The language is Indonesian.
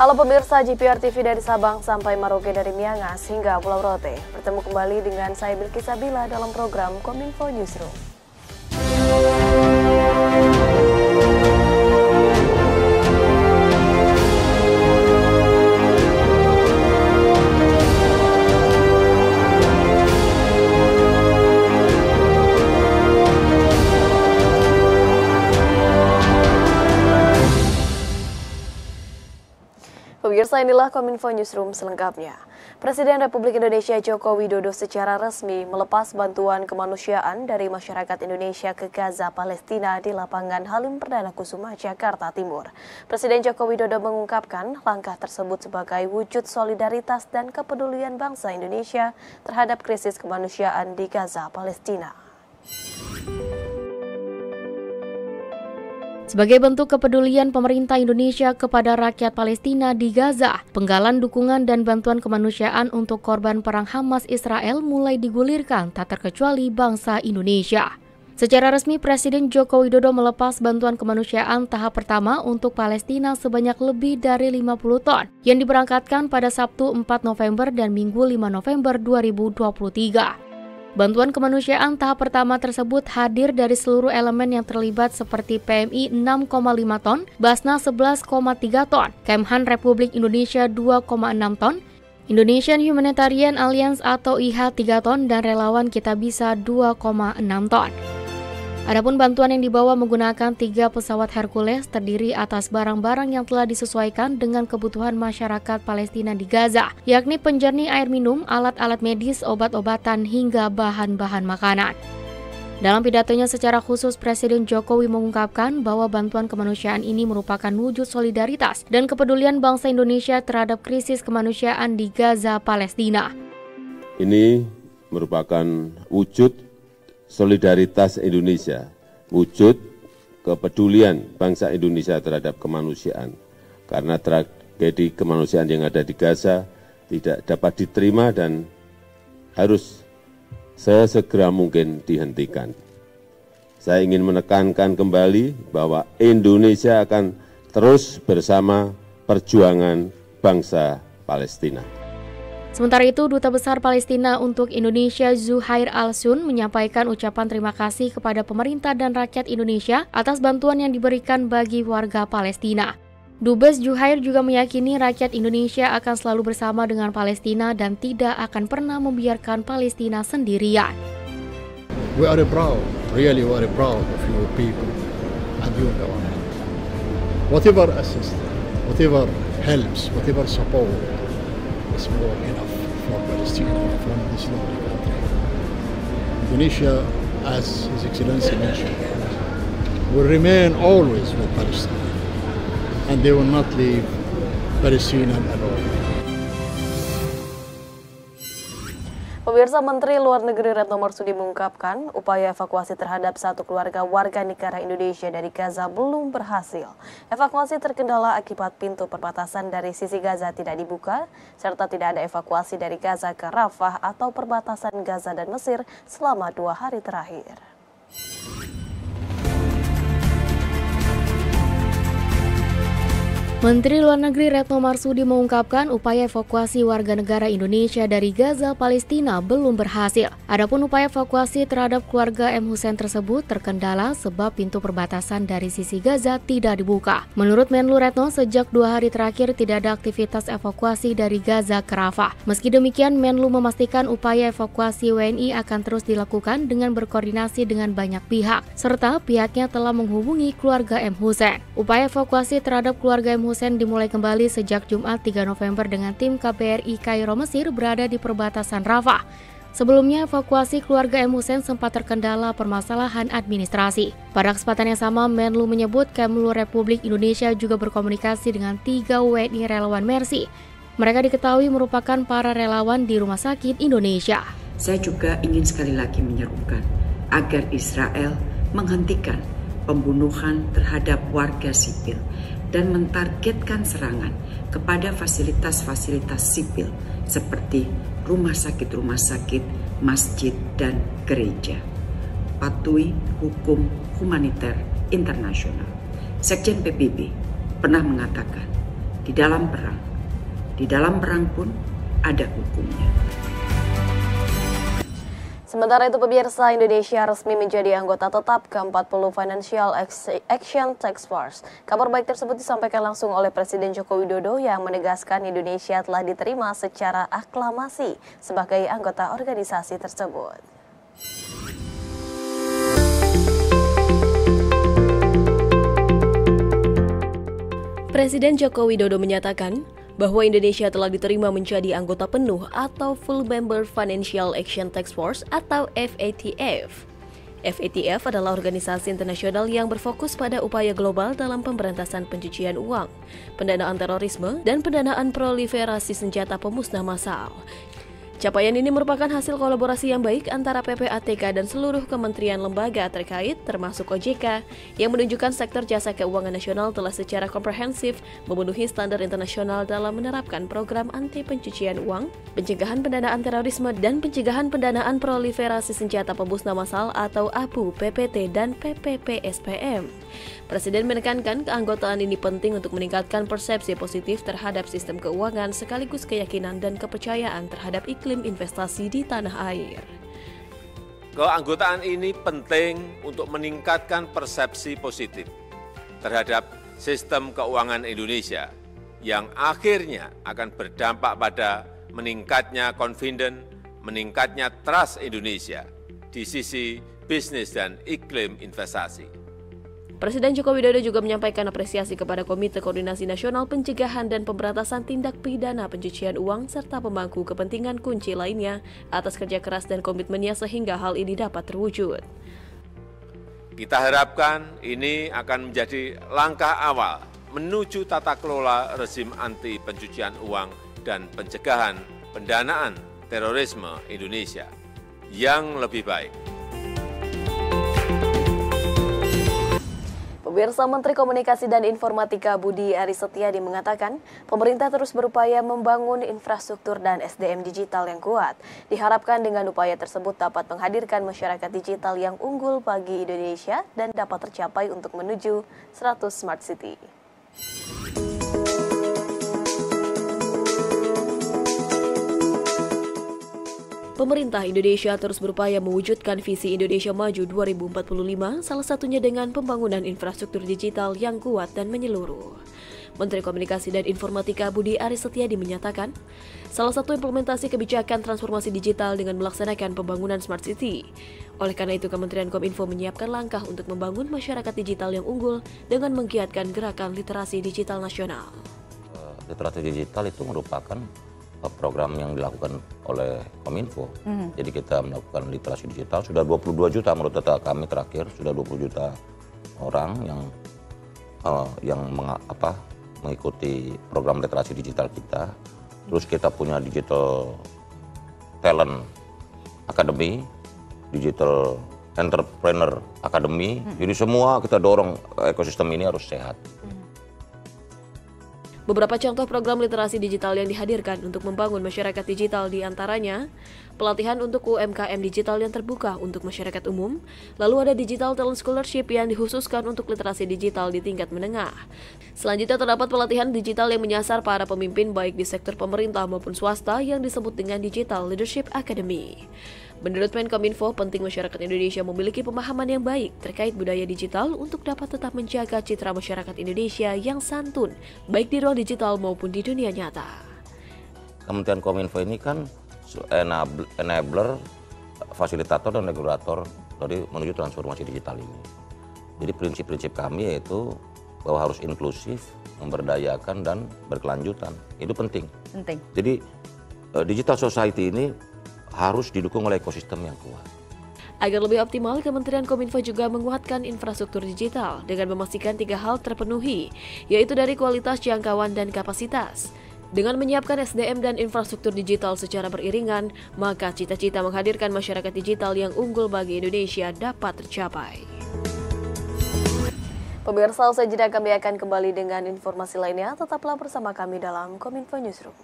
Halo pemirsa GPR TV dari Sabang sampai Merauke dari Miangas hingga Pulau Rote. Bertemu kembali dengan saya Bilky Sabila dalam program Kominfo Newsroom. Pemirsa, inilah Kominfo Newsroom selengkapnya. Presiden Republik Indonesia Joko Widodo secara resmi melepas bantuan kemanusiaan dari masyarakat Indonesia ke Gaza, Palestina di lapangan Halim Perdana Kusuma, Jakarta Timur. Presiden Joko Widodo mengungkapkan langkah tersebut sebagai wujud solidaritas dan kepedulian bangsa Indonesia terhadap krisis kemanusiaan di Gaza, Palestina. Sebagai bentuk kepedulian pemerintah Indonesia kepada rakyat Palestina di Gaza, penggalan dukungan dan bantuan kemanusiaan untuk korban perang Hamas Israel mulai digulirkan tak terkecuali bangsa Indonesia. Secara resmi, Presiden Joko Widodo melepas bantuan kemanusiaan tahap pertama untuk Palestina sebanyak lebih dari 50 ton yang diberangkatkan pada Sabtu 4 November dan Minggu 5 November 2023. Bantuan kemanusiaan tahap pertama tersebut hadir dari seluruh elemen yang terlibat seperti PMI 6,5 ton, Basnas 11,3 ton, Kemhan Republik Indonesia 2,6 ton, Indonesian Humanitarian Alliance atau IHA 3 ton, dan relawan Kita Bisa 2,6 ton. Adapun bantuan yang dibawa menggunakan 3 pesawat Hercules terdiri atas barang-barang yang telah disesuaikan dengan kebutuhan masyarakat Palestina di Gaza, yakni penjernih air minum, alat-alat medis, obat-obatan, hingga bahan-bahan makanan. Dalam pidatonya secara khusus, Presiden Jokowi mengungkapkan bahwa bantuan kemanusiaan ini merupakan wujud solidaritas dan kepedulian bangsa Indonesia terhadap krisis kemanusiaan di Gaza, Palestina. Ini merupakan wujud solidaritas Indonesia, wujud kepedulian bangsa Indonesia terhadap kemanusiaan. Karena tragedi kemanusiaan yang ada di Gaza tidak dapat diterima dan harus sesegera mungkin dihentikan. Saya ingin menekankan kembali bahwa Indonesia akan terus bersama perjuangan bangsa Palestina. Sementara itu, Duta Besar Palestina untuk Indonesia Zuhair Al-Sun menyampaikan ucapan terima kasih kepada pemerintah dan rakyat Indonesia atas bantuan yang diberikan bagi warga Palestina. Dubes Zuhair juga meyakini rakyat Indonesia akan selalu bersama dengan Palestina dan tidak akan pernah membiarkan Palestina sendirian. We are proud, really we are proud of your people and your government. Whatever assistance, whatever helps, whatever support is more enough for Palestine from this lovely country. Indonesia, as His Excellency mentioned, will remain always with Palestine, and they will not leave Palestine alone. Pemirsa, Menteri Luar Negeri Retno Marsudi mengungkapkan upaya evakuasi terhadap satu keluarga warga negara Indonesia dari Gaza belum berhasil. Evakuasi terkendala akibat pintu perbatasan dari sisi Gaza tidak dibuka, serta tidak ada evakuasi dari Gaza ke Rafah atau perbatasan Gaza dan Mesir selama 2 hari terakhir. Menteri Luar Negeri Retno Marsudi mengungkapkan upaya evakuasi warga negara Indonesia dari Gaza, Palestina belum berhasil. Adapun upaya evakuasi terhadap keluarga M. Hussein tersebut terkendala sebab pintu perbatasan dari sisi Gaza tidak dibuka. Menurut Menlu Retno, sejak 2 hari terakhir tidak ada aktivitas evakuasi dari Gaza ke Rafah. Meski demikian, Menlu memastikan upaya evakuasi WNI akan terus dilakukan dengan berkoordinasi dengan banyak pihak, serta pihaknya telah menghubungi keluarga M. Hussein. Upaya evakuasi terhadap keluarga M. Hussein dimulai kembali sejak Jumat 3 November dengan tim KBRI Kairo Mesir berada di perbatasan Rafah. Sebelumnya, evakuasi keluarga M. Hussein sempat terkendala permasalahan administrasi. Pada kesempatan yang sama, Menlu menyebut Kemlu Republik Indonesia juga berkomunikasi dengan 3 WNI relawan Mercy. Mereka diketahui merupakan para relawan di Rumah Sakit Indonesia. Saya juga ingin sekali lagi menyerukan agar Israel menghentikan pembunuhan terhadap warga sipil dan mentargetkan serangan kepada fasilitas-fasilitas sipil seperti rumah sakit, masjid, dan gereja. Patuhi hukum humaniter internasional. Sekjen PBB pernah mengatakan di dalam perang. Di dalam perang pun ada hukumnya. Sementara itu, pemirsa, Indonesia resmi menjadi anggota tetap ke-40 Financial Action Task Force. Kabar baik tersebut disampaikan langsung oleh Presiden Joko Widodo yang menegaskan Indonesia telah diterima secara aklamasi sebagai anggota organisasi tersebut. Presiden Joko Widodo menyatakan bahwa Indonesia telah diterima menjadi anggota penuh atau Full Member Financial Action Task Force atau FATF. FATF adalah organisasi internasional yang berfokus pada upaya global dalam pemberantasan pencucian uang, pendanaan terorisme, dan pendanaan proliferasi senjata pemusnah massal. Capaian ini merupakan hasil kolaborasi yang baik antara PPATK dan seluruh kementerian lembaga terkait, termasuk OJK, yang menunjukkan sektor jasa keuangan nasional telah secara komprehensif memenuhi standar internasional dalam menerapkan program anti pencucian uang, pencegahan pendanaan terorisme, dan pencegahan pendanaan proliferasi senjata pemusnah massal atau APU, PPT, dan PPPSPM. Presiden menekankan keanggotaan ini penting untuk meningkatkan persepsi positif terhadap sistem keuangan sekaligus keyakinan dan kepercayaan terhadap iklim investasi di tanah air. Keanggotaan ini penting untuk meningkatkan persepsi positif terhadap sistem keuangan Indonesia yang akhirnya akan berdampak pada meningkatnya confidence, meningkatnya trust Indonesia di sisi bisnis dan iklim investasi. Presiden Joko Widodo juga menyampaikan apresiasi kepada Komite Koordinasi Nasional Pencegahan dan Pemberantasan Tindak Pidana Pencucian Uang serta pemangku kepentingan kunci lainnya atas kerja keras dan komitmennya sehingga hal ini dapat terwujud. Kita harapkan ini akan menjadi langkah awal menuju tata kelola rezim anti pencucian uang dan pencegahan pendanaan terorisme Indonesia yang lebih baik. Pemirsa, Menteri Komunikasi dan Informatika Budi Aris Setiadi mengatakan pemerintah terus berupaya membangun infrastruktur dan SDM digital yang kuat. Diharapkan dengan upaya tersebut dapat menghadirkan masyarakat digital yang unggul bagi Indonesia dan dapat tercapai untuk menuju 100 Smart City. Pemerintah Indonesia terus berupaya mewujudkan visi Indonesia Maju 2045, salah satunya dengan pembangunan infrastruktur digital yang kuat dan menyeluruh. Menteri Komunikasi dan Informatika Budi Aris Setiadi menyatakan, salah satu implementasi kebijakan transformasi digital dengan melaksanakan pembangunan Smart City. Oleh karena itu, Kementerian Kominfo menyiapkan langkah untuk membangun masyarakat digital yang unggul dengan menggiatkan gerakan literasi digital nasional. Literasi digital itu merupakan program yang dilakukan oleh Kominfo. Jadi kita melakukan literasi digital, sudah 22 juta menurut data kami terakhir, sudah 20 juta orang yang mengikuti program literasi digital kita. Terus kita punya Digital Talent Academy, Digital Entrepreneur Academy. Jadi semua kita dorong ekosistem ini harus sehat. Beberapa contoh program literasi digital yang dihadirkan untuk membangun masyarakat digital diantaranya pelatihan untuk UMKM digital yang terbuka untuk masyarakat umum, lalu ada Digital Talent Scholarship yang dikhususkan untuk literasi digital di tingkat menengah. Selanjutnya terdapat pelatihan digital yang menyasar para pemimpin baik di sektor pemerintah maupun swasta yang disebut dengan Digital Leadership Academy. Menurut Menkominfo, penting masyarakat Indonesia memiliki pemahaman yang baik terkait budaya digital untuk dapat tetap menjaga citra masyarakat Indonesia yang santun, baik di ruang digital maupun di dunia nyata. Kementerian Kominfo ini kan enabler, fasilitator dan regulator dari menuju transformasi digital ini. Jadi prinsip-prinsip kami yaitu bahwa harus inklusif, memberdayakan dan berkelanjutan. Itu penting. Jadi digital society ini harus didukung oleh ekosistem yang kuat. Agar lebih optimal, Kementerian Kominfo juga menguatkan infrastruktur digital dengan memastikan 3 hal terpenuhi, yaitu dari kualitas, jangkauan, dan kapasitas. Dengan menyiapkan SDM dan infrastruktur digital secara beriringan, maka cita-cita menghadirkan masyarakat digital yang unggul bagi Indonesia dapat tercapai. Pemirsa, usai jeda kami akan kembali dengan informasi lainnya. Tetaplah bersama kami dalam Kominfo Newsroom.